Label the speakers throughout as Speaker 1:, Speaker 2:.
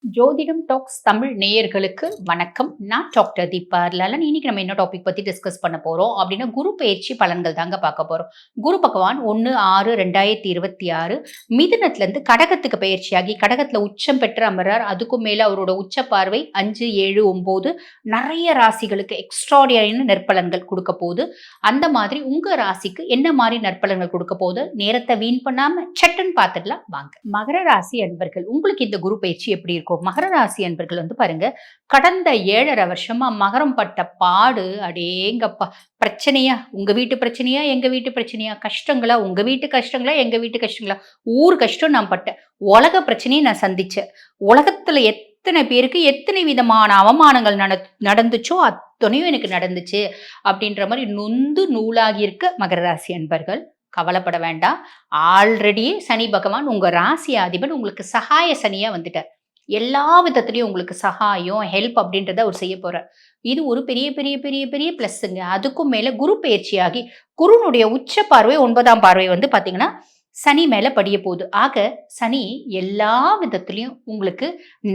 Speaker 1: ஜோதிடம் டாக்ஸ் தமிழ் நேயர்களுக்கு வணக்கம். நான் டாக்டர் தீபா லலன். இன்னைக்கு நம்ம என்ன டாபிக் பத்தி டிஸ்கஸ் பண்ண போறோம் அப்படின்னா, குரு பெயர்ச்சி பலன்கள் தாங்க பார்க்க போறோம். குரு பகவான் 1/6/2026 மிதுனத்துல இருந்து கடகத்துக்கு பெயர்ச்சியாகி கடகத்துல உச்சம் பெற்று அமர்றார். அதுக்கும் மேல அவரோட உச்ச பார்வை 5, 7, 9 நிறைய ராசிகளுக்கு எக்ஸ்ட்ராடினரியான நற்பலன்கள் கொடுக்க போகுது. அந்த மாதிரி உங்க ராசிக்கு என்ன மாதிரி நற்பலன்கள் கொடுக்க போகுது, நேரத்தை வீண் பண்ணாம சட்டுன்னு பார்த்துடலாம் வாங்க. மகர ராசி அன்பர்கள், உங்களுக்கு இந்த குரு பயிற்சி எப்படி இருக்கும்? மகர ராசி அன்பர்கள் வந்து பாருங்க, கடந்த 7.5 வருஷமா மகரம் பட்ட பாடு அடேங்கப்பா. பிரச்சனையா, உங்க வீட்டு பிரச்சனையா, எங்க வீட்டு பிரச்சனையா, கஷ்டங்களா, உங்க வீட்டு கஷ்டங்களா, எங்க வீட்டு கஷ்டங்களா, ஊர் கஷ்டம் நான் பட்டேன், உலக பிரச்சனையை நான் சந்திச்சேன். உலகத்துல எத்தனை பேருக்கு எத்தனை விதமான அவமானங்கள் நடந்துச்சோ அத்தனையும் எனக்கு நடந்துச்சு அப்படின்ற மாதிரி நொந்து நூலாகி இருக்க மகர ராசி அன்பர்கள் கவலைப்பட வேண்டாம். ஆல்ரெடி சனி பகவான் உங்க ராசி அதிபன் உங்களுக்கு சகாய சனியா வந்துட்டார். எல்லா விதத்திலையும் உங்களுக்கு சகாயம் ஹெல்ப் அப்படின்றத அவர் செய்ய போறார். இது ஒரு பெரிய பெரிய பெரிய பெரிய பிளஸ்ங்க. அதுக்கும் மேல குரு பயிற்சியாகி குருனுடைய உச்ச பார்வை 9ஆம் பார்வை வந்து பாத்தீங்கன்னா சனி மேல படிய போகுது. ஆக சனி எல்லா விதத்திலையும் உங்களுக்கு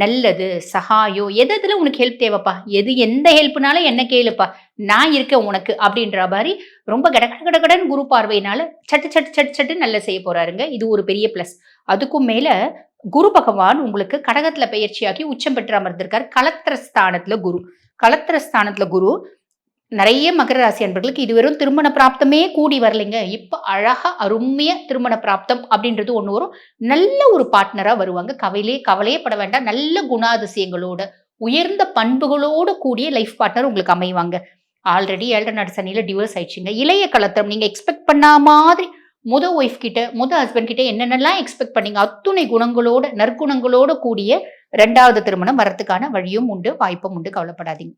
Speaker 1: நல்லது சகாயம், எதுல உனக்கு ஹெல்ப் தேவைப்பா, எந்த ஹெல்ப்னாலும் என்ன கேளுப்பா, நான் இருக்கேன் உனக்கு அப்படின்ற மாதிரி ரொம்ப கடகடன் குரு பார்வையினால சட்டு சட்டு சட்டு சட்டு நல்ல செய்ய போறாருங்க. இது ஒரு பெரிய பிளஸ். அதுக்கும் மேல குரு பகவான் உங்களுக்கு கடகத்துல பெயர்ச்சியாகி உச்சம் பெற்று அமர்ந்திருக்காரு. களத்திரஸ்தானத்துல குரு நிறைய மகர ராசி அன்பர்களுக்கு இதுவரும் திருமண பிராப்தமே கூடி வரலைங்க. இப்ப அழகா அருமைய திருமண பிராப்தம் அப்படின்றது ஒண்ணு வரும். நல்ல ஒரு பார்ட்னரா வருவாங்க. கவலையே பட வேண்டாம். நல்ல குணாதிசயங்களோட உயர்ந்த பண்புகளோடு கூடிய லைஃப் பார்ட்னர் உங்களுக்கு அமைவாங்க. ஆல்ரெடி 7.5 சனியில டிவோர்ஸ் ஆயிடுச்சுங்க. இளைய களத்திரம் நீங்க எக்ஸ்பெக்ட் பண்ண மாதிரி ஒய்ஃப் கிட்ட ஹஸ்பண்ட் கிட்ட என்னென்னலாம் எக்ஸ்பெக்ட் பண்ணீங்க அத்துணை குணங்களோட நற்குணங்களோட கூடிய 2வது திருமணம் வரத்துக்கான வழியும் உண்டு, வாய்ப்பும் உண்டு. கவலைப்படாதீங்க.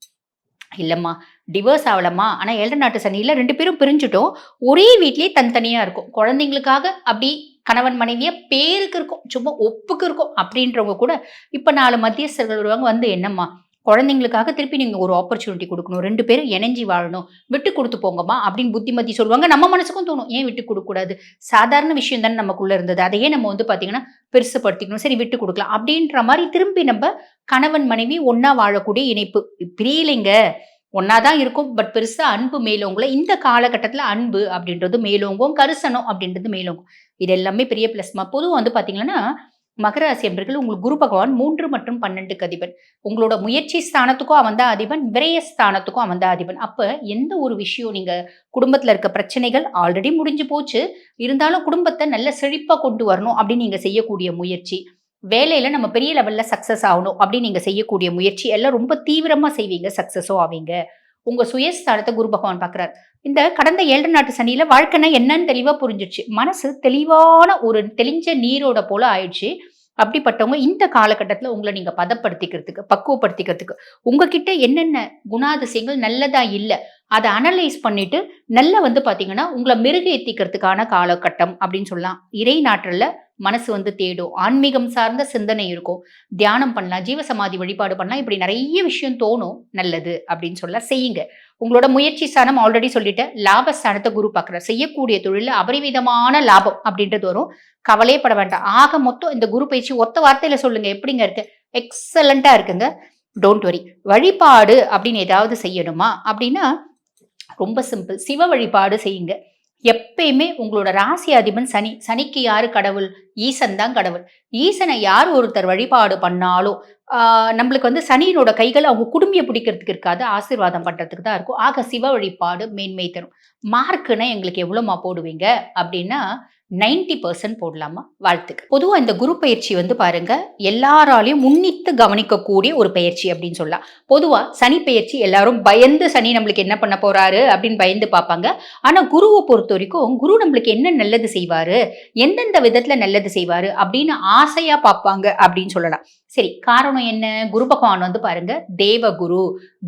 Speaker 1: இல்லம்மா டிவோர்ஸ் ஆகலம்மா, ஆனா 7 சனியில 2 பேரும் பிரிஞ்சுட்டோம், ஒரே வீட்லயே தனித்தனியா இருக்கும், குழந்தைங்களுக்காக அப்படி கணவன் மனைவிய பேருக்கு இருக்கும், சும்மா ஒப்புக்கு இருக்கும் அப்படின்றவங்க கூட இப்ப 4 மத்தியஸ்தர்கள் வருவாங்க. வந்து என்னம்மா குழந்தைங்களுக்காக திருப்பி நீங்க ஒரு ஆப்பர்ச்சுனிட்டி கொடுக்கணும், 2 பேரும் இணைஞ்சி வாழணும், விட்டு கொடுத்து போங்கம்மா அப்படின்னு புத்திமதி சொல்லுவாங்க. நம்ம மனசுக்கும் தோணும், ஏன் விட்டு கொடுக்க கூடாது, சாதாரண விஷயம் தானே நமக்குள்ள இருந்தது, அதையே நம்ம வந்து பாத்தீங்கன்னா பெருசுப்படுத்திக்கணும், சரி விட்டு கொடுக்கலாம் அப்படின்ற மாதிரி திரும்பி நம்ம கணவன் மனைவி ஒன்னா வாழக்கூடிய இணைப்பு பிரியலைங்க. ஒன்னாதான் இருக்கும், பட் பெருசா அன்பு மேலோங்கல. இந்த காலகட்டத்துல அன்பு அப்படின்றது மேலோங்கும், கரிசனம் அப்படின்றது மேலோங்கும். இது எல்லாமே பெரிய பிளஸ்மா. பொதுவாக வந்து பாத்தீங்கன்னா மகர ராசி அன்பர்கள், உங்களுக்கு குரு பகவான் 3 மற்றும் 12க்கு அதிபன். உங்களோட முயற்சி ஸ்தானத்துக்கும் அவன் தான் அதிபன், விரயஸ்தானத்துக்கும் அவன் தான் அதிபன். அப்ப எந்த ஒரு விஷயம் நீங்க குடும்பத்துல இருக்க பிரச்சனைகள் ஆல்ரெடி முடிஞ்சு போச்சு, இருந்தாலும் குடும்பத்தை நல்ல செழிப்பா கொண்டு வரணும் அப்படின்னு நீங்க செய்யக்கூடிய முயற்சி, வேலையில நம்ம பெரிய லெவல்ல சக்சஸ் ஆகணும் அப்படின்னு நீங்க செய்யக்கூடிய முயற்சி எல்லாம் ரொம்ப தீவிரமா செய்வீங்க, சக்சஸும் ஆவீங்க. உங்க சுயஸ்தானத்தை குரு பகவான் பாக்குறாரு. இந்த கடந்த 7 சனியில வாழ்க்கைன்னா என்னன்னு தெளிவா புரிஞ்சிருச்சு. மனசு தெளிவான ஒரு தெளிஞ்ச நீரோட போல ஆயிடுச்சு. அப்படிப்பட்டவங்க இந்த காலகட்டத்துல உங்களை நீங்க பதப்படுத்திக்கிறதுக்கு, பக்குவப்படுத்திக்கிறதுக்கு, உங்ககிட்ட என்னென்ன குணாதிசயங்கள் நல்லதா இல்ல அதை அனலைஸ் பண்ணிட்டு நல்ல வந்து பாத்தீங்கன்னா உங்களை மெருகேத்திக்கிறதுக்கான காலகட்டம் அப்படின்னு சொல்லலாம். இறை நாற்றல்ல மனசு வந்து தேடும், ஆன்மீகம் சார்ந்த சிந்தனை இருக்கும், தியானம் பண்ணலாம், ஜீவசமாதி வழிபாடு பண்ணலாம், இப்படி நிறைய விஷயம் தோணும். நல்லது அப்படின்னு சொல்ல செய்யுங்க. உங்களோட முயற்சி ஸ்தானம் ஆல்ரெடி சொல்லிட்டேன், லாபஸ்தானத்தை குரு பார்க்கிறார். செய்யக்கூடிய தொழில அபரிவிதமான லாபம் அப்படின்றது வரும். கவலையே பட வேண்டாம். ஆக மொத்தம் இந்த குரு பயிற்சி ஒத்த வார்த்தையில சொல்லுங்க எப்படிங்க இருக்கு, எக்ஸலண்டா இருக்குங்க. Don't worry. வழிபாடு அப்படின்னு ஏதாவது செய்யணுமா அப்படின்னா ரொம்ப சிம்பிள், சிவ வழிபாடு செய்யுங்க. எப்பயுமே உங்களோட ராசி அதிபன் சனி, சனிக்கு யாரு கடவுள், ஈசன் தான் கடவுள். ஈசனை யார் ஒருத்தர் வழிபாடு பண்ணாலும் நம்மளுக்கு வந்து சனியினோட கைகள் அவங்க குடும்பிய பிடிக்கிறதுக்கு இருக்காது, ஆசீர்வாதம் பண்றதுக்கு தான் இருக்கும். ஆக சிவ வழிபாடு மேன்மை தரும். மார்க்குன்னா எங்களுக்கு எவ்வளவுமா போடுவீங்க அப்படின்னா 90% போடலாமா? வாழ்த்துக்கு. பொதுவா இந்த குரு பயிற்சி வந்து பாருங்க, எல்லாராலையும் முன்னித்து கவனிக்கக்கூடிய ஒரு பயிற்சி அப்படின்னு சொல்லலாம். பொதுவா சனி பயிற்சி எல்லாரும் பயந்து சனி நம்மளுக்கு என்ன பண்ண போறாரு அப்படின்னு பயந்து பார்ப்பாங்க. ஆனா குருவை பொறுத்த வரைக்கும் குரு நம்மளுக்கு என்ன நல்லது செய்வாரு, எந்தெந்த விதத்துல நல்லது செய்வாரு அப்படின்னு ஆசையா பார்ப்பாங்க அப்படின்னு சொல்லலாம். சரி, காரணம் என்ன? குரு பகவான் வந்து பாருங்க தேவகுரு,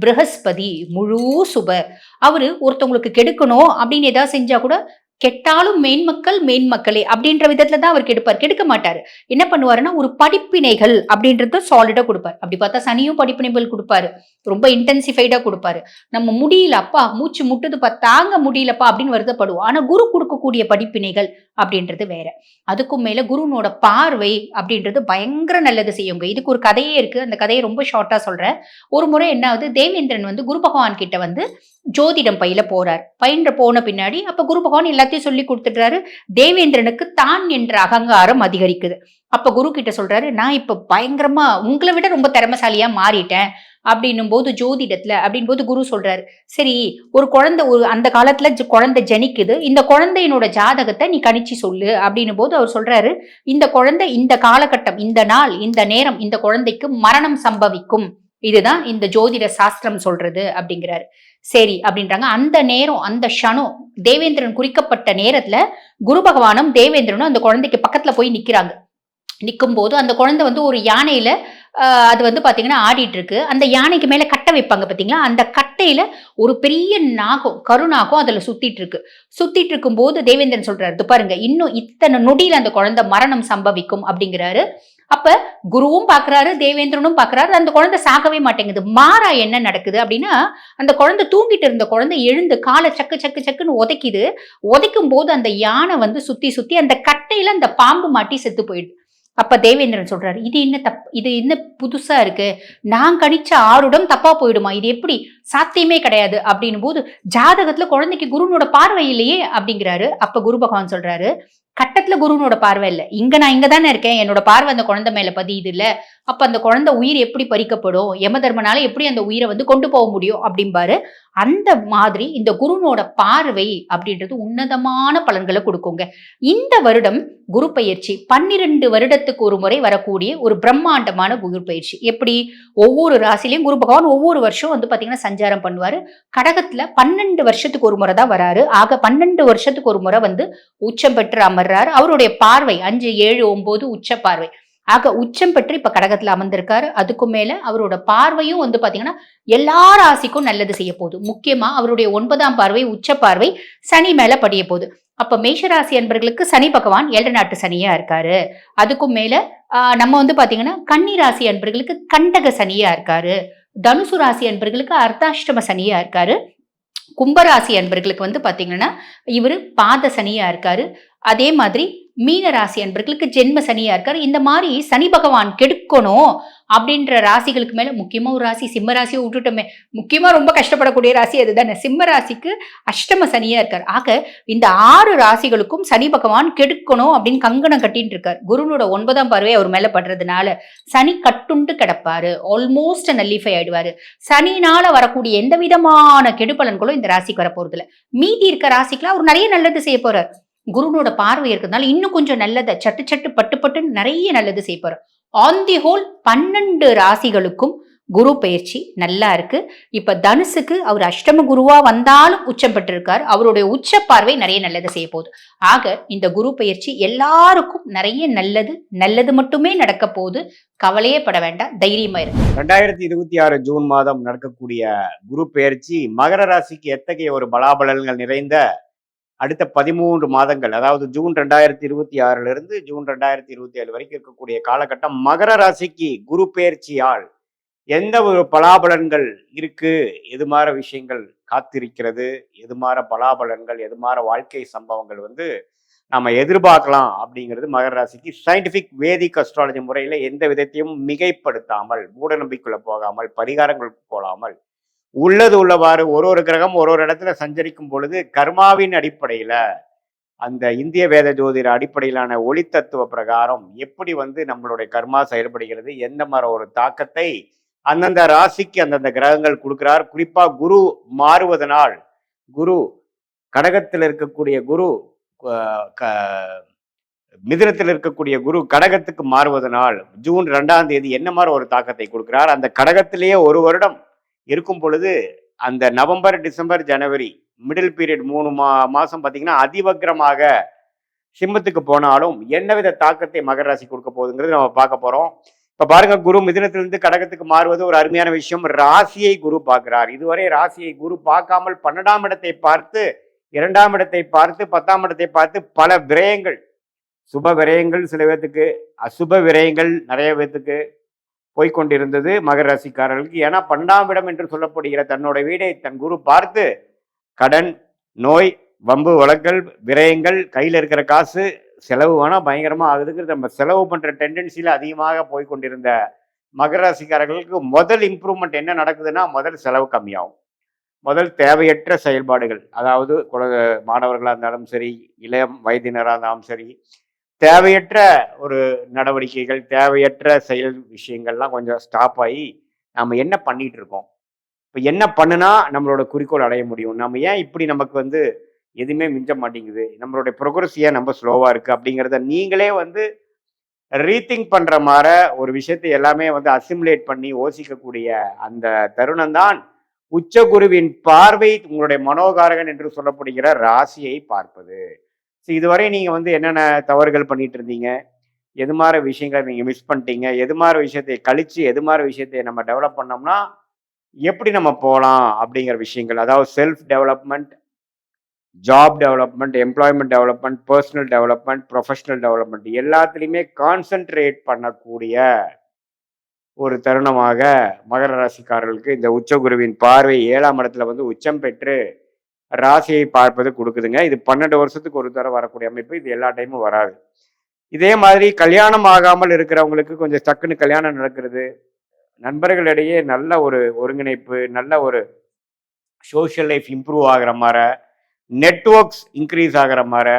Speaker 1: ப்ரஹஸ்பதி, முழு சுபர். அவரு ஒருத்தவங்களுக்கு கெடுக்கணும் அப்படின்னு ஏதாவது செஞ்சா கூட கெட்டாலும் மேன்மக்கள் மேன்மக்களே அப்படின்ற விதத்துல தான் அவர் கெடுப்பார். கெடுக்க மாட்டாரு. என்ன பண்ணுவாருன்னா, ஒரு படிப்பினைகள் அப்படின்றத சாலிடா கொடுப்பாரு. அப்படி பார்த்தா சனியும் படிப்பினைகள் கொடுப்பாரு. ரொம்ப இன்டென்சிஃபைடா கொடுப்பாரு. நம்ம முடியல அப்பா, மூச்சு முட்டுதுப்பா, தாங்க முடியலப்பா அப்படின்னு வருத்தப்படுவோம். ஆனா குரு கொடுக்கக்கூடிய படிப்பினைகள் அப்படின்றது வேற. அதுக்கும் மேல குருனோட பார்வை அப்படின்றது பயங்கர நல்லது செய்யுங்க. இதுக்கு ஒரு கதையே இருக்கு. அந்த கதையை ரொம்ப ஷார்ட்டா சொல்றேன். ஒரு முறை என்ன ஆகுது, தேவேந்திரன் வந்து குரு பகவான் கிட்ட வந்து ஜோதிடம் பயில போறார். பயின்ற போன பின்னாடி அப்ப குரு பகவான் எல்லாத்தையும் சொல்லி கொடுத்துட்டாரு. தேவேந்திரனுக்கு தான் என்ற அகங்காரம் அதிகரிக்குது. அப்ப குரு கிட்ட சொல்றாரு, நான் இப்ப பயங்கரமா உங்களை விட ரொம்ப திறமைசாலியா மாறிட்டேன் அப்படின்னும் போது ஜோதிடத்துல அப்படின் போது குரு சொல்றாரு, சரி ஒரு குழந்தை ஒரு அந்த காலத்துல குழந்தை ஜனிக்குது, இந்த குழந்தையினோட ஜாதகத்தை நீ கணிச்சு சொல்லு அப்படின்னும் போது அவர் சொல்றாரு, இந்த குழந்தை இந்த காலகட்டம், இந்த நாள், இந்த நேரம் இந்த குழந்தைக்கு மரணம் சம்பவிக்கும், இதுதான் இந்த ஜோதிட சாஸ்திரம் சொல்றது அப்படிங்கிறாரு. சரி அப்படின்றாங்க. அந்த நேரம் அந்த க்ஷணம் தேவேந்திரன் குறிக்கப்பட்ட நேரத்துல குரு பகவானும் தேவேந்திரனும் அந்த குழந்தைக்கு பக்கத்துல போய் நிக்கிறாங்க. நிற்கும் போது அந்த குழந்தை வந்து ஒரு யானையில அது வந்து பாத்தீங்கன்னா ஆடிட்டு இருக்கு. அந்த யானைக்கு மேல கட்டை வைப்பாங்க பாத்தீங்களா, அந்த கட்டையில ஒரு பெரிய நாகம், கருநாகம் அதுல சுத்திட்டு இருக்கு. சுத்திட்டு இருக்கும் போது தேவேந்திரன் சொல்றாரு, பாருங்க இன்னும் இத்தனை நொடியில அந்த குழந்தை மரணம் சம்பவிக்கும் அப்படிங்கிறாரு. அப்ப குருவும் பாக்குறாரு, தேவேந்திரனும் பாக்குறாரு, அந்த குழந்தை சாகவே மாட்டேங்குது. மாறா என்ன நடக்குது அப்படின்னா, அந்த குழந்தை தூங்கிட்டு இருந்த குழந்தை எழுந்து காலை சக்கு சக்கு சக்குன்னு உதைக்குது. உதைக்கும் போது அந்த யானை வந்து சுத்தி சுத்தி அந்த கட்டையில அந்த பாம்பு மாட்டி செத்து போயிடுது. அப்ப தேவேந்திரன் சொல்றாரு, இது என்ன புதுசா இருக்கு, நான் கணிச்ச ஆருடம் தப்பா போயிடுமா, இது எப்படி சாத்தியமே கிடையாது அப்படின்னும் போது, ஜாதகத்துல குழந்தைக்கு குருனோட பார்வை இல்லையே அப்படிங்கிறாரு. அப்ப குரு பகவான் சொல்றாரு, கட்டத்துல குருனோட பார்வை இல்ல, நான் இங்கதானே இருக்கேன், என்னோட பார்வை அந்த குழந்தை மேல பதியுது இல்ல, அப்ப அந்த குழந்தை உயிர் எப்படி பறிக்கப்படும், யமதர்மனால எப்படி அந்த உயிரை வந்து கொண்டு போக முடியும் அப்படிம்பாரு. அந்த மாதிரி இந்த குருனோட பார்வை அப்படின்றது உன்னதமான பலன்களை கொடுக்குங்க. இந்த வருடம் குரு பயிற்சி 12 வருடத்துக்கு ஒரு முறை வரக்கூடிய ஒரு பிரம்மாண்டமான குரு பயிற்சி. எப்படி ஒவ்வொரு ராசிலையும் குரு பகவான் ஒவ்வொரு வருஷம் வந்து பாத்தீங்கன்னா சஞ்சாரம் பண்ணுவாரு. கடகத்துல 12 வருஷத்துக்கு ஒரு முறை தான் வராரு. ஆக 12 வருஷத்துக்கு ஒரு முறை வந்து உச்சம் பெற்று அமர்றாரு. அவருடைய பார்வை 5, 7, 9 உச்ச பார்வை. ஆக உச்சம் பெற்று இப்ப கடகத்துல அமர்ந்திருக்காரு. அதுக்கும் மேல அவரோட பார்வையும் வந்து பாத்தீங்கன்னா எல்லா ராசிக்கும் நல்லது செய்ய போகுது. முக்கியமா அவருடைய 9ஆம் பார்வை உச்ச பார்வை சனி மேல படிய போகுது. அப்ப மேஷராசி அன்பர்களுக்கு சனி பகவான் 7 நாட்டு சனியா இருக்காரு. அதுக்கும் மேல நம்ம வந்து பாத்தீங்கன்னா கன்னி ராசி அன்பர்களுக்கு கண்டக சனியா இருக்காரு. தனுசு ராசி அன்பர்களுக்கு அர்த்தாஷ்டம சனியா இருக்காரு. கும்பராசி அன்பர்களுக்கு வந்து பாத்தீங்கன்னா இவரு பாத சனியா இருக்காரு. அதே மாதிரி மீன ராசி அன்பர்களுக்கு ஜென்ம சனியா இருக்காரு. இந்த மாதிரி சனி பகவான் கெடுக்கணும் அப்படின்ற ராசிகளுக்கு மேல முக்கியமா ஒரு ராசி சிம்ம ராசியை விட்டுட்டோமே, முக்கியமா ரொம்ப கஷ்டப்படக்கூடிய ராசி அதுதானே, சிம்ம ராசிக்கு அஷ்டம சனியா இருக்காரு. ஆக இந்த 6 ராசிகளுக்கும் சனி பகவான் கெடுக்கணும் அப்படின்னு கங்கணம் கட்டின்னு இருக்காரு. குருனோட 9ஆம் பார்வை அவர் மேல படுறதுனால சனி கட்டுண்டு கிடப்பாரு, ஆல்மோஸ்ட் நல்லிஃபை ஆயிடுவாரு. சனினால வரக்கூடிய எந்த விதமான கெடுபலன்களும் இந்த ராசிக்கு வரப்போறது இல்ல. மீதி இருக்க ராசிக்குலாம் அவர் நிறைய நல்லது செய்ய போறார். குருனோட பார்வை இருக்கிறதுனால இன்னும் கொஞ்சம் நல்லதை சட்டு சட்டு பட்டு பட்டுன்னு நிறைய நல்லது செய்ய போறார். ஆன் தி ஹோல் 12 ராசிகளுக்கும் குரு பயிற்சி நல்லா இருக்கு. இப்ப தனுசுக்கு அவர் அஷ்டம குருவா வந்தாலும் உச்சம் பெற்று இருக்காரு. அவருடைய உச்ச பார்வை நிறைய நல்லது செய்ய போகுது. ஆக இந்த குரு பயிற்சி எல்லாருக்கும் நிறைய நல்லது மட்டுமே நடக்க போகுது. கவலையே பட வேண்டாம், தைரியமா இருக்கு.
Speaker 2: 2026 ஜூன் மாதம் நடக்கக்கூடிய குரு பயிற்சி மகர ராசிக்கு எத்தகைய ஒரு பலாபலன்கள் நிறைந்த அடுத்த 13 மாதங்கள், அதாவது ஜூன் 2026 இருந்து ஜூன் 2027 வரைக்கும் இருக்கக்கூடிய காலகட்டம் மகர ராசிக்கு குரு பெயர்ச்சியால் எந்த ஒரு பலாபலன்கள் இருக்கு, எது மாதிரி விஷயங்கள் காத்திருக்கிறது, எது மாதிரி பலாபலன்கள், எது மாதிரி வாழ்க்கை சம்பவங்கள் வந்து நம்ம எதிர்பார்க்கலாம் அப்படிங்கிறது மகர ராசிக்கு சயின்டிபிக் வேதிக் அஸ்ட்ராலஜி முறையில எந்த விதத்தையும் மிகைப்படுத்தாமல், மூட நம்பிக்கைக்குள்ள போகாமல், பரிகாரங்களுக்கு போகாமல், உள்ளது உள்ளவாறு ஒரு கிரகம் ஒரு இடத்துல சஞ்சரிக்கும் பொழுது கர்மாவின் அடிப்படையில அந்த இந்திய வேத ஜோதிட அடிப்படையிலான ஒளி தத்துவ பிரகாரம் எப்படி வந்து நம்மளுடைய கர்மா செயல்படுகிறது, எந்த மாதிரி ஒரு தாக்கத்தை அந்தந்த ராசிக்கு அந்தந்த கிரகங்கள் கொடுக்கிறார். குறிப்பா குரு மாறுவதனால், குரு கடகத்தில் இருக்கக்கூடிய குரு மிதுனத்தில் இருக்கக்கூடிய குரு கடகத்துக்கு மாறுவதனால் ஜூன் 2ஆம் தேதி என்ன மாதிரி ஒரு தாக்கத்தை கொடுக்கிறார். அந்த கடகத்திலேயே ஒரு வருடம் இருக்கும் பொழுது அந்த நவம்பர், டிசம்பர், ஜனவரி மிடில் பீரியட் 3 மாசம் பார்த்தீங்கன்னா அதிவக்ரமாக சிம்மத்துக்கு போனாலும் என்னவித தாக்கத்தை மகர ராசி கொடுக்க போகுதுங்கிறது நம்ம பார்க்க போறோம். இப்ப பாருங்க, குரு மிதுனத்திலிருந்து கடகத்துக்கு மாறுவது ஒரு அருமையான விஷயம். ராசியை குரு பார்க்கிறார். இதுவரை ராசியை குரு பார்க்காமல் 12ஆம் இடத்தை பார்த்து 2ஆம் இடத்தை பார்த்து 10ஆம் இடத்தை பார்த்து பல விரயங்கள், சுப விரயங்கள் சில பேர்த்துக்கு, அசுப விரயங்கள் நிறைய பேர்த்துக்கு போய்கொண்டிருந்தது மகர ராசிக்காரர்களுக்கு. ஏன்னா 12ஆம் இடம் என்று சொல்லப்படுகிற தன்னோட வீடை தன் குரு பார்த்து கடன், நோய், வம்பு வழக்கல், விரயங்கள், கையில் இருக்கிற காசு செலவு வேணால் பயங்கரமாக ஆகுதுக்கு நம்ம செலவு பண்ணுற டெண்டன்சியில் அதிகமாக போய்கொண்டிருந்த மகர ராசிக்காரர்களுக்கு முதல் இம்ப்ரூவ்மெண்ட் என்ன நடக்குதுன்னா, முதல் செலவு கம்மியாகும். முதல் தேவையற்ற செயல்பாடுகள், அதாவது மாணவர்களாக இருந்தாலும் சரி, இளம் வயதினராக இருந்தாலும் சரி, தேவையற்ற ஒரு நடவடிக்கைகள், தேவையற்ற செயல் விஷயங்கள்லாம் கொஞ்சம் ஸ்டாப் ஆகி நம்ம என்ன பண்ணிட்டு இருக்கோம், இப்போ என்ன பண்ணுனா நம்மளோட குறிக்கோள் அடைய முடியும், நம்ம ஏன் இப்படி நமக்கு வந்து எதுவுமே மிஞ்ச மாட்டேங்குது, நம்மளுடைய ப்ரோக்ரஸ் ஏன் நம்ம ஸ்லோவாக இருக்குது அப்படிங்கிறத நீங்களே வந்து ரீதிங்க் பண்ணுற மாதிரி ஒரு விஷயத்தை எல்லாமே வந்து அசிமுலேட் பண்ணி யோசிக்கக்கூடிய அந்த தருணம் தான் உச்சகுருவின் பார்வை உங்களுடைய மனோகாரகன் என்று சொல்லப்படுகிற ராசியை பார்ப்பது. ஸோ இதுவரை நீங்கள் வந்து என்னென்ன தவறுகள் பண்ணிட்டு இருந்தீங்க, எது மாதிரி விஷயங்களை நீங்கள் மிஸ் பண்ணிட்டீங்க, எது மாதிரி விஷயத்தை கழித்து எது மாதிரி விஷயத்தை நம்ம டெவலப் பண்ணோம்னா எப்படி நம்ம போகலாம் அப்படிங்கிற விஷயங்கள், அதாவது self development, job development, employment development, personal development, professional development எல்லாத்துலேயுமே கான்சென்ட்ரேட் பண்ணக்கூடிய ஒரு தருணமாக மகர ராசிக்காரர்களுக்கு இந்த உச்சகுருவின் பார்வை 7ஆம் இடத்துல வந்து உச்சம் பெற்று ராசியை பார்ப்பது கொடுக்குதுங்க. இது 12 வருஷத்துக்கு ஒரு தடவை வரக்கூடிய அமைப்பு, இது எல்லா டைமும் வராது. இதே மாதிரி கல்யாணம் ஆகாமல் இருக்கிறவங்களுக்கு கொஞ்சம் டக்குன்னு கல்யாணம் நடக்கிறது, நண்பர்களிடையே நல்ல ஒரு ஒருங்கிணைப்பு, நல்ல ஒரு சோஷியல் லைஃப் இம்ப்ரூவ் ஆகிற மாதிரி, நெட்ஒர்க்ஸ் இன்க்ரீஸ் ஆகிற மாதிரி,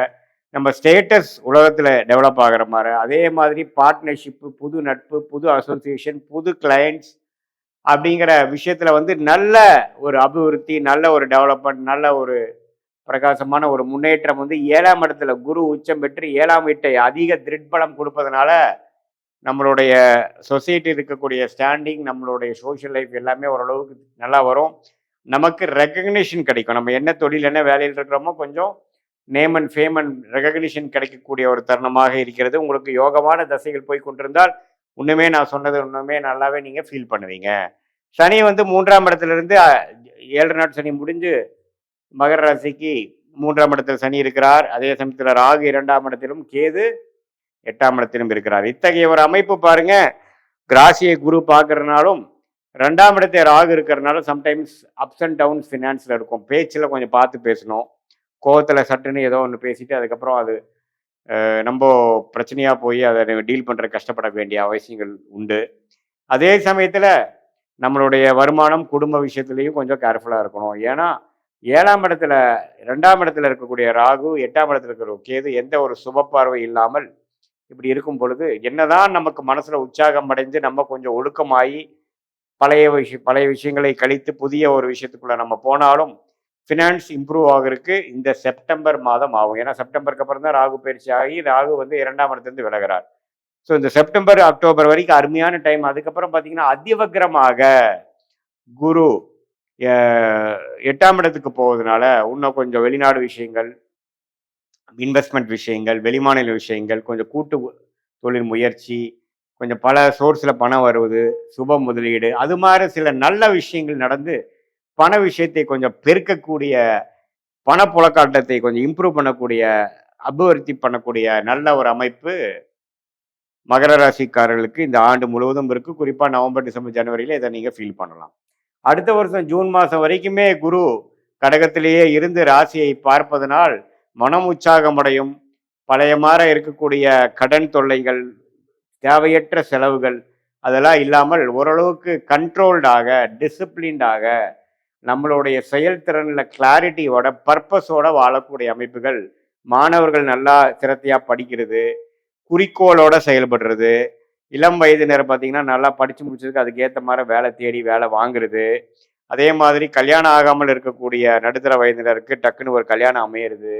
Speaker 2: நம்ம ஸ்டேட்டஸ் உலகத்தில் டெவலப் ஆகிற மாதிரி, அதே மாதிரி பார்ட்னர்ஷிப்பு, புது நட்பு, புது அசோசியேஷன், புது கிளையண்ட்ஸ் அப்படிங்கிற விஷயத்தில் வந்து நல்ல ஒரு அபிவிருத்தி, நல்ல ஒரு டெவலப்மெண்ட், நல்ல ஒரு பிரகாசமான ஒரு முன்னேற்றம் வந்து 7ஆம் இடத்துல குரு உச்சம் பெற்று 7ஆம் வீட்டை அதிக திருட்பலம் கொடுப்பதனால நம்மளுடைய சொசைட்டி இருக்கக்கூடிய ஸ்டாண்டிங், நம்மளுடைய சோஷியல் லைஃப் எல்லாமே ஓரளவுக்கு நல்லா வரும். நமக்கு ரெக்கக்னிஷன் கிடைக்கும். நம்ம என்ன தொழில் என்ன வேலையில் இருக்கிறோமோ கொஞ்சம் name and fame and recognition கிடைக்கக்கூடிய ஒரு தருணமாக இருக்கிறது. உங்களுக்கு யோகமான தசைகள் போய் கொண்டிருந்தால் இன்னுமே நான் சொன்னது இன்னுமே நல்லாவே நீங்கள் ஃபீல் பண்ணுவீங்க. சனி வந்து 3ஆம் இடத்துலேருந்து 7 நாள் சனி முடிஞ்சு மகர ராசிக்கு 3ஆம் இடத்துல சனி இருக்கிறார். அதே சமயத்தில் ராகு 2ஆம் இடத்திலும், கேது 8ஆம் இடத்திலும் இருக்கிறார். இத்தகைய ஒரு அமைப்பு பாருங்க. ராசியை குரு பார்க்கறதுனாலும் 2ஆம் இடத்தை ராகு இருக்கிறதுனால சம்டைம்ஸ் அப்ஸ் அண்ட் டவுன்ஸ் ஃபினான்ஸில் இருக்கும். பேச்சில் கொஞ்சம் பார்த்து பேசணும். கோவத்தில் சட்டுன்னு ஏதோ ஒன்று பேசிட்டு அதுக்கப்புறம் அது நம்ம பிரச்சனையாக போய் அதை டீல் பண்ணுற கஷ்டப்பட வேண்டிய அவசியங்கள் உண்டு. அதே சமயத்தில் நம்மளுடைய வருமானம், குடும்ப விஷயத்துலேயும் கொஞ்சம் கேர்ஃபுல்லாக இருக்கணும். ஏன்னா 7ஆம் இடத்துல 2ஆம் இடத்துல இருக்கக்கூடிய ராகு, 8ஆம் இடத்துல இருக்கிற கேது எந்த ஒரு சுப பார்வை இல்லாமல் இப்படி இருக்கும் பொழுது என்னதான் நமக்கு மனசில் உற்சாகம் அடைஞ்சு நம்ம கொஞ்சம் ஒழுக்கமாகி பழைய விஷயங்களை கழித்து புதிய ஒரு விஷயத்துக்குள்ளே நம்ம போனாலும் ஃபினான்ஸ் இம்ப்ரூவ் ஆகிறதுக்கு இந்த செப்டம்பர் மாதம் ஆகும். ஏன்னா செப்டம்பருக்கு அப்புறம் தான் ராகு பயிற்சி ஆகி ராகு வந்து 2ஆம் இடத்துலேருந்து விலகிறார். ஸோ இந்த செப்டம்பர் அக்டோபர் வரைக்கும் அருமையான டைம். அதுக்கப்புறம் பார்த்தீங்கன்னா அதிவக்ரமாக குரு 8ஆம் இடத்துக்கு போவதனால இன்னும் கொஞ்சம் வெளிநாடு விஷயங்கள், இன்வெஸ்ட்மெண்ட் விஷயங்கள், வெளிமாநில விஷயங்கள், கொஞ்சம் கூட்டு தொழில் முயற்சி, கொஞ்சம் பல சோர்ஸில் பணம் வருவது, சுப முதலீடு, அது மாதிரி சில நல்ல விஷயங்கள் நடந்து பண விஷயத்தை கொஞ்சம் பெருக்கக்கூடிய, பணப்புழக்காட்டத்தை கொஞ்சம் இம்ப்ரூவ் பண்ணக்கூடிய, அபிவிருத்தி பண்ணக்கூடிய நல்ல ஒரு அமைப்பு மகர ராசிக்காரர்களுக்கு இந்த ஆண்டு முழுவதும் இருக்குது. குறிப்பாக நவம்பர், டிசம்பர், ஜனவரியில் இதை நீங்கள் ஃபீல் பண்ணலாம். அடுத்த வருஷம் ஜூன் மாதம் வரைக்குமே குரு கடகத்திலேயே இருந்து ராசியை பார்ப்பதனால் மனம் உற்சாகமடையும். பழைய மாதிரி இருக்கக்கூடிய கடன் தொல்லைகள், தேவையற்ற செலவுகள் அதெல்லாம் இல்லாமல் ஓரளவுக்கு கண்ட்ரோல்டாக, டிசிப்ளின்டாக, நம்மளுடைய செயல்திறனில் கிளாரிட்டியோட, பர்பஸோட வாழக்கூடிய அமைப்புகள். மாணவர்கள் நல்லா சிரத்தையாக படிக்கிறது, குறிக்கோளோட செயல்படுறது, இளம் வயதினர் பார்த்தீங்கன்னா நல்லா படித்து முடிச்சதுக்கு அதுக்கேற்ற மாதிரி வேலை தேடி வேலை வாங்குறது. அதே மாதிரி கல்யாணம் ஆகாமல் இருக்கக்கூடிய நடுத்தர வயதினருக்கு டக்குன்னு ஒரு கல்யாணம் அமையிறது,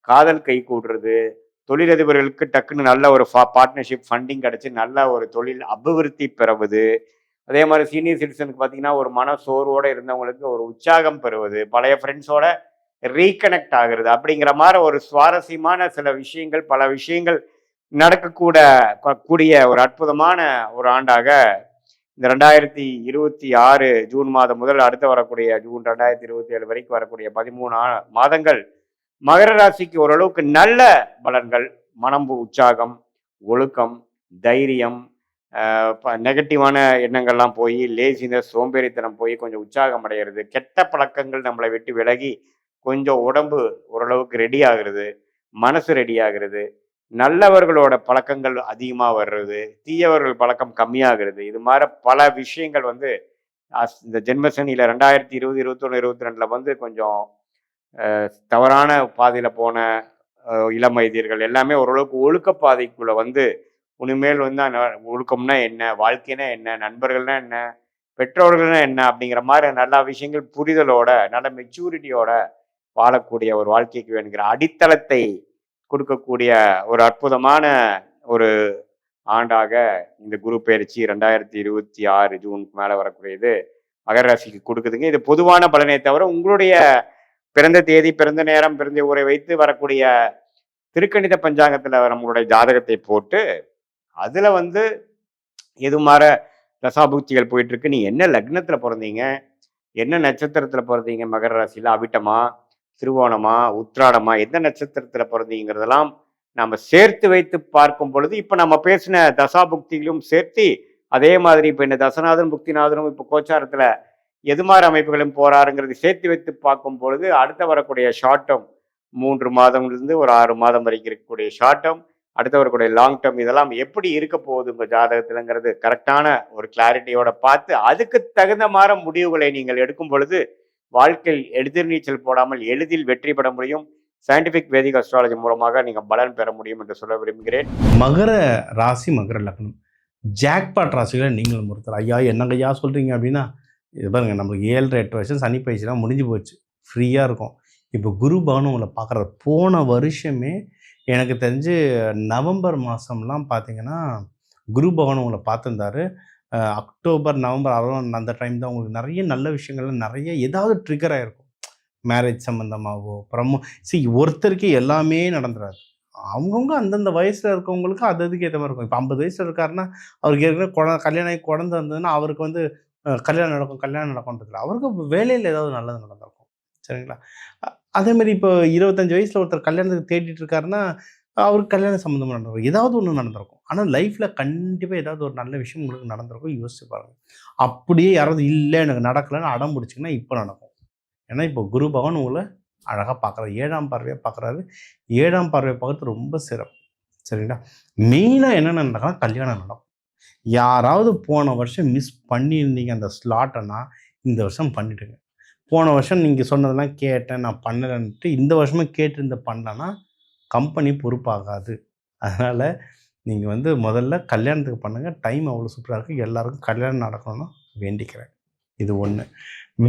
Speaker 2: காதல் கை கூடுறது, தொழிலதிபர்களுக்கு டக்குன்னு நல்ல ஒரு பார்ட்னர்ஷிப் ஃபண்டிங் கிடச்சி நல்ல ஒரு தொழில் அபிவிருத்தி பெறுவது. அதே மாதிரி சீனியர் சிட்டிசனுக்கு பார்த்தீங்கன்னா ஒரு மன சோர்வோடு இருந்தவங்களுக்கு ஒரு உற்சாகம் பெறுவது, பழைய ஃப்ரெண்ட்ஸோட ரீகனெக்ட் ஆகுறது, அப்படிங்கிற மாதிரி ஒரு சுவாரஸ்யமான சில விஷயங்கள், பல விஷயங்கள் நடக்கக்கூடிய ஒரு அற்புதமான ஒரு ஆண்டாக இந்த 2026 ஜூன் மாதம் முதல் அடுத்து வரக்கூடிய ஜூன் 2027 வரைக்கும் வரக்கூடிய 13 மாதங்கள் மகர ராசிக்கு ஓரளவுக்கு நல்ல பலன்கள். மனம் உற்சாகம், ஒழுக்கம், தைரியம், நெகட்டிவான எண்ணங்கள்லாம் போய் லேசினஸ், சோம்பேறித்தனம் போய் கொஞ்சம் உற்சாகம் அடைகிறது. கெட்ட பழக்கங்கள் நம்மளை விட்டு விலகி கொஞ்சம் உடம்பு ஓரளவுக்கு ரெடி ஆகுறது, மனசு ரெடி ஆகுறது, நல்லவர்களோட பழக்கங்கள் அதிகமாக வர்றது, தீயவர்கள் பழக்கம் கம்மியாகிறது. இது மாதிரி பல விஷயங்கள் வந்து இந்த ஜென்மசனியில் 2020, 21, 22 வந்து கொஞ்சம் தவறான பாதையில் போன இளம் வயதியர்கள் எல்லாமே ஓரளவுக்கு ஒழுக்க பாதைக்குள்ளே வந்து இனிமேல் வந்து ஒழுக்கம்னா என்ன, வாழ்க்கைனா என்ன, நண்பர்கள்னா என்ன, பெற்றோர்கள்னா என்ன அப்படிங்கிற மாதிரி நல்ல விஷயங்கள் புரிதலோட நல்ல மெச்சூரிட்டியோட வாழக்கூடிய ஒரு வாழ்க்கைக்கு வேணுங்கிற அடித்தளத்தை கொடுக்கக்கூடிய ஒரு அற்புதமான ஒரு ஆண்டாக இந்த குரு பயிற்சி 2026 ஜூனுக்கு மேலே வரக்கூடியது மகர ராசிக்கு கொடுக்குதுங்க. இது பொதுவான பலனை தவிர உங்களுடைய பிறந்த தேதி, பிறந்த நேரம், பிறந்த ஊரை வைத்து வரக்கூடிய திருக்கணித பஞ்சாங்கத்தில் நம்மளுடைய ஜாதகத்தை போட்டு அதில் வந்து எது மாதிரி தசாபூச்சிகள் போயிட்டு இருக்கு, நீ என்ன லக்னத்தில் பிறந்தீங்க, என்ன நட்சத்திரத்தில் பிறந்தீங்க, மகர ராசியில் அவிட்டமா, திருவோணமா, உத்திராடமா, எந்த நட்சத்திரத்தில் பிறந்தீங்கிறதெல்லாம் நம்ம சேர்த்து வைத்து பார்க்கும் பொழுது இப்போ நம்ம பேசின தசாபுக்திகளும் சேர்த்து அதே மாதிரி இப்போ இந்த தசநாதன் புக்திநாதனும் இப்போ கோச்சாரத்தில் எது மாதிரி அமைப்புகளும் போறாருங்கிறது சேர்த்து வைத்து பார்க்கும் பொழுது அடுத்த வரக்கூடிய ஷார்ட் டேர்ம் 3 மாதம்லேருந்து ஒரு 6 மாதம் வரைக்கும் இருக்கக்கூடிய ஷார்ட் டேர்ம், அடுத்த வரக்கூடிய லாங் டேர்ம், இதெல்லாம் எப்படி இருக்க போகுது உங்கள் ஜாதகத்தில்ங்கிறது கரெக்டான ஒரு கிளாரிட்டியோட பார்த்து அதுக்கு தகுந்த மாதிரி முடிவுகளை நீங்கள் எடுக்கும் பொழுது வாழ்க்கையில் எதிர்நீச்சல் போடாமல் எளிதில் வெற்றி பெற முடியும். சயின்டிஃபிக் வேதிக் அஸ்ட்ராலஜி மூலமாக நீங்கள் பலன் பெற முடியும் என்று சொல்ல விரும்புகிறேன்.
Speaker 3: மகர ராசி, மகர லக்னம், ஜாக்பாட் ராசிகளை நீங்களும் ஒருத்தர். ஐயா என்னங்க ஐயா சொல்கிறீங்க அப்படின்னா, இது பாருங்க, நம்மளுக்கு 7-8 வருஷம் சனி பயிற்சிலாம் முடிஞ்சு போச்சு, ஃப்ரீயாக இருக்கும். இப்போ குரு பகவான் உங்களை பார்க்குறாரு. போன வருஷமே எனக்கு தெரிஞ்சு நவம்பர் மாதம்லாம் பார்த்தீங்கன்னா குரு பகவான் உங்களை பார்த்துருந்தாரு. அக்டோபர், நவம்பர் அந்த டைம் தான் உங்களுக்கு நிறைய நல்ல விஷயங்கள்லாம் நிறைய ஏதாவது ட்ரிகர் ஆகிருக்கும். மேரேஜ் சம்மந்தமாகவோ ஒருத்தருக்கு எல்லாமே நடந்துடாது. அவங்கவுங்க அந்தந்த வயசில் இருக்கவங்களுக்கு அதுக்கு ஏற்ற மாதிரி இருக்கும். இப்போ 50 வயசில் இருக்காருன்னா அவருக்கு ஏற்கனவே கல்யாணம் ஆகி குழந்தை இருந்ததுன்னா அவருக்கு வந்து கல்யாணம் நடக்கும்ன்றதுல அவருக்கு வேலையில் ஏதாவது நல்லது நடந்திருக்கும். சரிங்களா? அதேமாதிரி இப்போ 25 வயசில் ஒருத்தர் கல்யாணத்துக்கு தேடிட்டு இருக்காருன்னா அவருக்கு கல்யாணம் சம்மந்தமாக நடந்திருக்கும், ஏதாவது ஒன்று நடந்திருக்கும். ஆனால் லைஃப்பில் கண்டிப்பாக ஏதாவது ஒரு நல்ல விஷயம் உங்களுக்கு நடந்திருக்கும். யோசிச்சு பாருங்கள். அப்படியே யாராவது இல்லை எனக்கு நடக்கலைன்னு அடம் பிடிச்சிங்கன்னா இப்போ நடக்கும். ஏன்னா இப்போ குரு பகவான் உங்களை அழகாக பார்க்குறாரு, 7ஆம் பார்வையாக பார்க்குறாரு. 7ஆம் பார்வையை பார்க்குறது ரொம்ப சிறப்பு. சரிங்களா? மெயினாக என்னென்ன நடக்கும்னா கல்யாணம் நடக்கும். யாராவது போன வருஷம் மிஸ் பண்ணியிருந்தீங்க அந்த ஸ்லாட்டனா இந்த வருஷம் பண்ணிவிடுங்க. போன வருஷம் நீங்கள் சொன்னதெல்லாம் கேட்டேன் நான் பண்ணலைன்ட்டு இந்த வருஷமும் கேட்டிருந்த பண்ணலன்னா கம்பெனி பொறுப்பாகாது. அதனால் நீங்கள் வந்து முதல்ல கல்யாணத்துக்கு பண்ணுங்கள். டைம் அவ்வளோ சூப்பராக இருக்குது. எல்லாருக்கும் கல்யாணம் நடக்கணும்னு வேண்டிக்கிறேன். இது ஒன்று.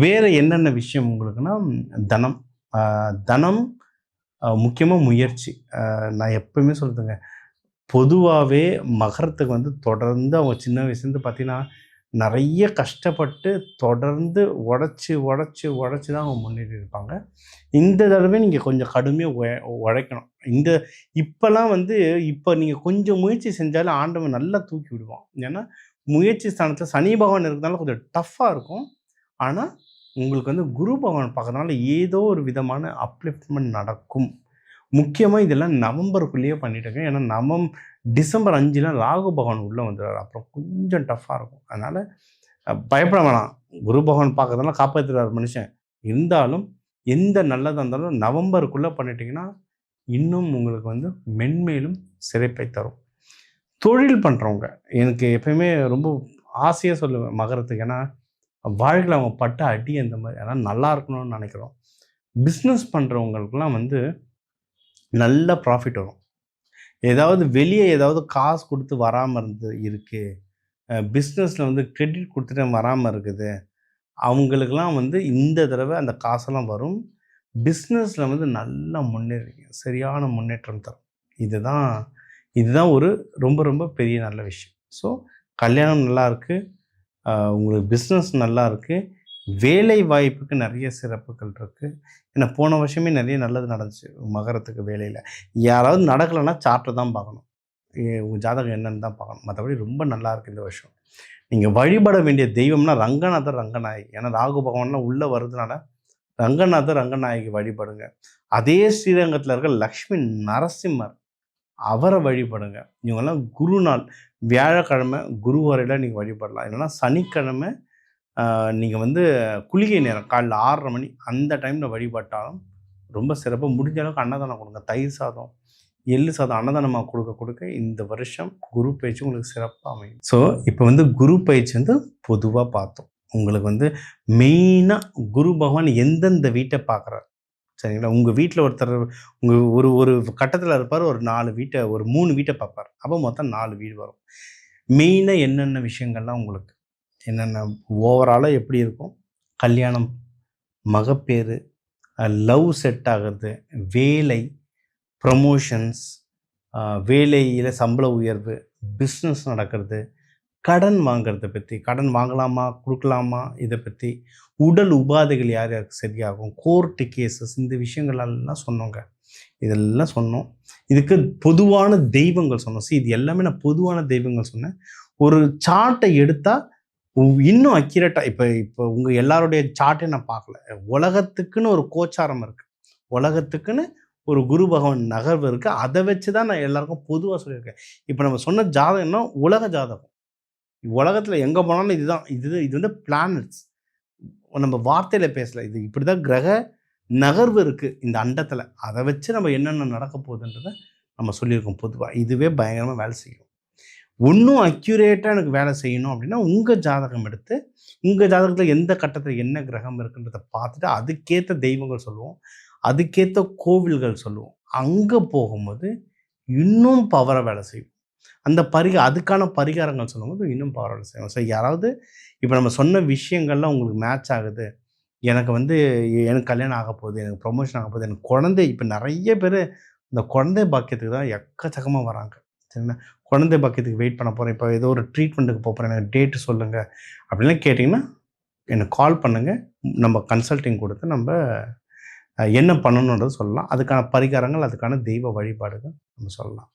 Speaker 3: வேறு என்னென்ன விஷயம் உங்களுக்குன்னா தனம், தனம் முக்கியமாக முயற்சி. நான் எப்பவுமே சொல்லுதுங்க, பொதுவாகவே மகரத்துக்கு வந்து தொடர்ந்து அவங்க சின்ன வயசுலேருந்து பார்த்தீங்கன்னா நிறைய கஷ்டப்பட்டு தொடர்ந்து உழைச்சி தான் அவங்க முன்னேறி இருப்பாங்க. இந்த தடவை நீங்கள் கொஞ்சம் கடுமையாக உழைக்கணும். இப்போல்லாம் வந்து இப்போ நீங்கள் கொஞ்சம் முயற்சி செஞ்சாலும் ஆண்டவன் நல்லா தூக்கி விடுவான். ஏன்னா முயற்சி ஸ்தானத்தில் சனி பகவான் இருக்கிறதுனால கொஞ்சம் டஃப்பாக இருக்கும். ஆனால் உங்களுக்கு வந்து குரு பகவான் பார்க்கறதுனால ஏதோ ஒரு விதமான அப்லிஃப்ட்மெண்ட் நடக்கும். முக்கியமாக இதெல்லாம் நவம்பருக்குள்ளேயே பண்ணிவிடுங்க. ஏன்னா டிசம்பர் 5 ராகு பகவான் உள்ளே வந்துடுவார். அப்புறம் கொஞ்சம் டஃப்பாக இருக்கும். அதனால் பயப்பட வேணாம். குரு பகவான் பார்க்கறதுனால காப்பாற்றுறார் மனுஷன். இருந்தாலும் எந்த நல்லதாக இருந்தாலும் நவம்பருக்குள்ளே பண்ணிட்டீங்கன்னா இன்னும் உங்களுக்கு வந்து மென்மேலும் சிறப்பை தரும். தொழில் பண்ணுறவங்க எனக்கு எப்பயுமே ரொம்ப ஆசையாக சொல்லுவேன் மகரத்துக்கு. ஏன்னா வாழ்க்கையில் அவங்க பட்ட அடி அந்த மாதிரி அதனால் நல்லா இருக்கணும்னு நினைக்கிறோம். பிஸ்னஸ் பண்ணுறவங்களுக்குலாம் வந்து நல்ல ப்ராஃபிட் வரும். ஏதாவது வெளியே ஏதாவது காசு கொடுத்து வராமல் இருக்குது, பிஸ்னஸில் வந்து கிரெடிட் கொடுத்துட்டு வராமல் இருக்குது, அவங்களுக்கெல்லாம் வந்து இந்த தடவை அந்த காசெல்லாம் வரும். பிஸ்னஸில் வந்து நல்லா முன்னேறிங்க, சரியான முன்னேற்றம் தரும். இதுதான் ஒரு ரொம்ப ரொம்ப பெரிய நல்ல விஷயம். ஸோ கல்யாணம் நல்லா இருக்குது, உங்களுக்கு பிஸ்னஸ் நல்லா இருக்குது, வேலை வாய்ப்புக்கு நிறைய சிறப்புகள் இருக்குது. ஏன்னா போன வருஷமே நிறைய நல்லது நடந்துச்சு மகரத்துக்கு வேலையில். யாராவது நடக்கலைன்னா சார்ட்டை தான் பார்க்கணும், உங்கள் ஜாதகம் என்னன்னு தான் பார்க்கணும். மற்றபடி ரொம்ப நல்லா இருக்குது இந்த வருஷம். நீங்கள் வழிபட வேண்டிய தெய்வம்னா ரங்கநாதர், ரங்கநாயகி. ஏன்னா ராகு பகவான்லாம் உள்ளே வருதுனால ரங்கநாதர், ரங்கநாயகி வழிபடுங்க. அதே ஸ்ரீரங்கத்தில் இருக்க லக்ஷ்மி நரசிம்மர், அவரை வழிபடுங்க. இவங்கெல்லாம் குரு நாள், வியாழக்கிழமை குரு வரையில் நீங்கள் வழிபடலாம். இல்லைன்னா சனிக்கிழமை நீங்கள் வந்து குளிகை நேரம் காலைல 6:30 மணி அந்த டைமில் வழிபட்டாலும் ரொம்ப சிறப்பாக. முடிஞ்ச அளவுக்கு அன்னதானம் கொடுங்க. தயிர் சாதம், எள்ளு சாதம் அன்னதானமாக கொடுக்க கொடுக்க இந்த வருஷம் குரு பயிற்சி உங்களுக்கு சிறப்பாக அமையும். ஸோ இப்போ வந்து குரு பயிற்சி வந்து பொதுவாக பார்த்தோம். உங்களுக்கு வந்து மெயினாக குரு பகவான் எந்தெந்த வீட்டை பார்க்குறாரு, சரிங்களா? உங்கள் வீட்டில் ஒருத்தர் உங்கள் ஒரு கட்டத்தில் இருப்பார், ஒரு 4 வீட்டை, ஒரு 3 வீட்டை பார்ப்பார். அப்போ மொத்தம் 4 வீடு வரும். மெயினாக என்னென்ன விஷயங்கள்லாம் உங்களுக்கு என்னென்ன ஓவராலாக எப்படி இருக்கும், கல்யாணம், மகப்பேறு, லவ் செட் ஆகிறது, வேலை, ப்ரமோஷன்ஸ், வேலையில் சம்பள உயர்வு, பிஸ்னஸ் நடக்கிறது, கடன் வாங்கிறத பற்றி, கடன் வாங்கலாமா கொடுக்கலாமா இதை பற்றி, உடல் உபாதைகள் யார் யாருக்கு சரியாகும், கோர்ட்டு கேசஸ், இந்த விஷயங்களெல்லாம் சொன்னோங்க. இதெல்லாம் சொன்னோம். இதுக்கு பொதுவான தெய்வங்கள் சொன்னோம். இது எல்லாமே நான் பொதுவான தெய்வங்கள் சொன்னேன். ஒரு சார்ட்டை எடுத்தால் இன்னும் அக்யூரேட்டாக இப்போ உங்கள் எல்லாருடைய சார்ட்டை நான் பார்க்கல. உலகத்துக்குன்னு ஒரு கோச்சாரம் இருக்குது, உலகத்துக்குன்னு ஒரு குரு பகவான் நகர்வு இருக்குது. அதை வச்சு தான் நான் எல்லாருக்கும் பொதுவாக சொல்லியிருக்கேன். இப்போ நம்ம சொன்ன ஜாதகம்னா உலக ஜாதகம். உலகத்தில் எங்கே போனாலும் இதுதான். இது வந்து பிளானட்ஸ், நம்ம வார்த்தையில் பேசலை. இது இப்படி தான் கிரக நகர்வு இருக்குது இந்த அண்டத்தில். அதை வச்சு நம்ம என்னென்ன நடக்க போகுதுன்றதை நம்ம சொல்லியிருக்கோம் பொதுவாக. இதுவே பயங்கரமாக வேலை செய்யும். இன்னும் அக்யூரேட்டாக எனக்கு வேலை செய்யணும் அப்படின்னா உங்கள் ஜாதகம் எடுத்து, உங்கள் ஜாதகத்தில் எந்த கட்டத்தில் என்ன கிரகம் இருக்குன்றதை பார்த்துட்டு அதுக்கேற்ற தெய்வங்கள் சொல்லுவோம், அதுக்கேற்ற கோவில்கள் சொல்லுவோம். அங்கே போகும்போது இன்னும் பவரை வேலை செய்யும். அந்த அதுக்கான பரிகாரங்கள் சொல்லும்போது இன்னும் பவரை வேலை செய்யும். ஸோ யாராவது இப்போ நம்ம சொன்ன விஷயங்கள்லாம் உங்களுக்கு மேட்ச் ஆகுது, எனக்கு வந்து எனக்கு கல்யாணம் ஆக போகுது, எனக்கு ப்ரொமோஷன் ஆக போகுது, எனக்கு குழந்தை, இப்போ நிறைய பேர் இந்த குழந்தை பாக்கியத்துக்கு தான் எக்கச்சக்கமாக வராங்க, சரிங்களா? குழந்தை பாக்கியத்துக்கு வெயிட் பண்ண போகிறேன், இப்போ ஏதோ ஒரு ட்ரீட்மெண்ட்டுக்கு போகிறேன், எனக்கு டேட்டு சொல்லுங்கள் அப்படின்லாம் கேட்டிங்கன்னா எனக்கு கால் பண்ணுங்கள். நம்ம கன்சல்டிங் கொடுத்து நம்ம என்ன பண்ணணுன்றது சொல்லலாம். அதுக்கான பரிகாரங்கள், அதுக்கான தெய்வ வழிபாடுகள் நம்ம சொல்லலாம்.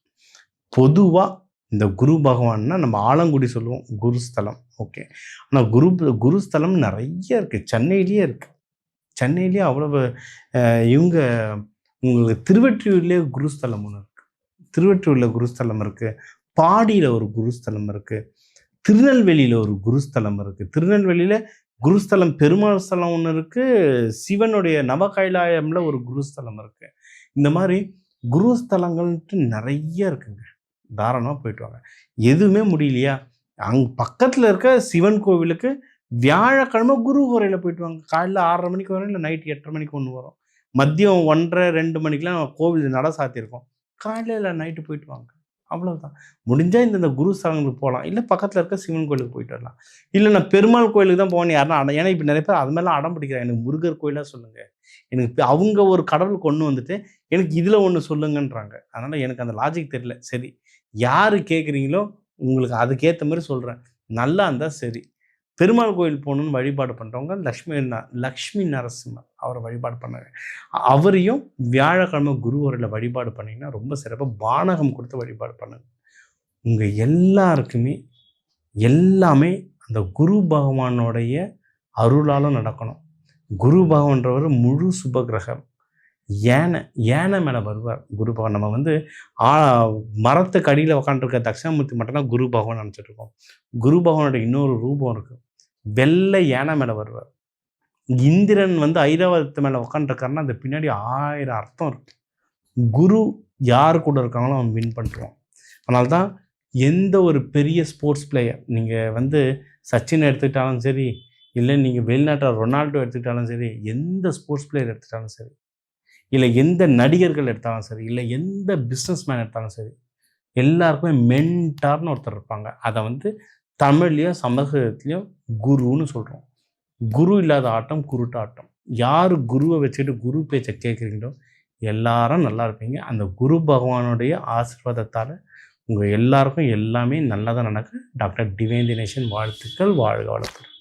Speaker 3: பொதுவாக இந்த குரு பகவான்னா நம்ம ஆலங்குடி சொல்லுவோம் குருஸ்தலம், ஓகே. ஆனால் குருஸ்தலம் நிறைய இருக்குது. சென்னையிலேயே இருக்குது. சென்னையிலேயே அவ்வளவு இவங்க உங்களுக்கு திருவெற்றியூர்லேயே குருஸ்தலம் ஒன்று இருக்குது. திருவெற்றியூரில் குருஸ்தலம் இருக்குது, பாடியில் ஒரு குருஸ்தலம் இருக்குது, திருநெல்வேலியில் ஒரு குருஸ்தலம் இருக்குது. திருநெல்வேலியில் குருஸ்தலம் பெருமாள் ஸ்தலம் ஒன்று இருக்குது, சிவனுடைய நவகைலாயம்ல ஒரு குருஸ்தலம் இருக்குது. இந்த மாதிரி குருஸ்தலங்கள்ட்டு நிறைய இருக்குங்க. தாராளமாக போயிட்டு வாங்க. எதுவுமே முடியலையா, அங்கே பக்கத்தில் இருக்க சிவன் கோவிலுக்கு வியாழக்கிழமை குரு உரையில் போயிட்டு வாங்க. காலையில் 6:30 மணிக்கு வரும், இல்லை நைட்டு 8:30 மணிக்கு ஒன்று வரும். மதியம் 1:30 2 மணிக்கெலாம் கோவில் நட சாத்தியிருக்கோம். காலையில் நைட்டு போயிட்டு வாங்க, அவ்வளோதான். முடிஞ்சால் இந்த குரு ஸ்தலங்களுக்கு போகலாம், இல்லை பக்கத்தில் இருக்க சிவன் கோயிலுக்கு போயிட்டு வரலாம். இல்லை நான் பெருமாள் கோயிலுக்கு தான் போகணும் யாருன்னா ஏன்னா இப்போ நிறைய பேர் அது மாதிரிலாம் அடம் பிடிக்கிறாங்க. எனக்கு முருகர் கோயிலாக சொல்லுங்கள், எனக்கு அவங்க ஒரு கடவுள் கொண்டு வந்துட்டு எனக்கு இதில் ஒன்று சொல்லுங்கன்றாங்க. அதனால் எனக்கு அந்த லாஜிக் தெரியல. சரி, யார் கேட்குறீங்களோ உங்களுக்கு அதுக்கேற்ற மாதிரி சொல்கிறேன், நல்லா இருந்தால் சரி. பெருமாள் கோயில் போகணுன்னு வழிபாடு பண்ணுறவங்க லக்ஷ்மி நரசிம்மர் அவரை வழிபாடு பண்ணாங்க. அவரையும் வியாழக்கிழமை குரு உரையில் வழிபாடு பண்ணிங்கன்னா ரொம்ப சிறப்பாக பானகம் கொடுத்து வழிபாடு பண்ணுங்க. உங்கள் எல்லாருக்குமே எல்லாமே அந்த குரு பகவானுடைய அருளாலும் நடக்கணும். குரு பகவான்றவர் முழு சுபகிரகம். யானை மேலே வருவார் குரு பகவான். நம்ம வந்து மரத்துக்கு அடியில் உக்காண்டிருக்க தட்சிணாமூர்த்தி மட்டும்தான் குரு பகவான் நினச்சிட்டு இருக்கோம். குரு பகவானோட இன்னொரு ரூபம் இருக்குது, வெள்ளை யானை மேலே வருவார். இந்திரன் வந்து ஐராவதத்து மேலே உக்காண்டிருக்காருன்னா அந்த பின்னாடி 1000 அர்த்தம் இருக்குது. குரு யார் கூட இருக்காங்களோ அவன் வின் பண்ணுறான். அதனால்தான் எந்த ஒரு பெரிய ஸ்போர்ட்ஸ் பிளேயர், நீங்கள் வந்து சச்சின் எடுத்துக்கிட்டாலும் சரி, இல்லை நீங்கள் வெளிநாட்டில் ரொனால்டோ எடுத்துக்கிட்டாலும் சரி, எந்த ஸ்போர்ட்ஸ் பிளேயர் எடுத்துக்கிட்டாலும் சரி, இல்லை எந்த நடிகர்கள் எடுத்தாலும் சரி, இல்லை எந்த பிஸ்னஸ் மேன் எடுத்தாலும் சரி, எல்லாருக்குமே மென்டார்னு ஒருத்தர் இருப்பாங்க. அதை வந்து தமிழ்லையும் சமஸ்கிருதத்துலேயும் குருன்னு சொல்கிறோம். குரு இல்லாத ஆட்டம் குருட்டு ஆட்டம். யார் குருவை வச்சுக்கிட்டு குரு பேச்சை கேட்குறீங்களோ எல்லாரும் நல்லா இருப்பீங்க. அந்த குரு பகவானுடைய ஆசீர்வாதத்தால் உங்கள் எல்லாருக்கும் எல்லாமே நல்லதாக நடக்க டாக்டர் டிவைன் தினேஷன் வாழ்த்துக்கள். வாழ்க வளத்துடன்.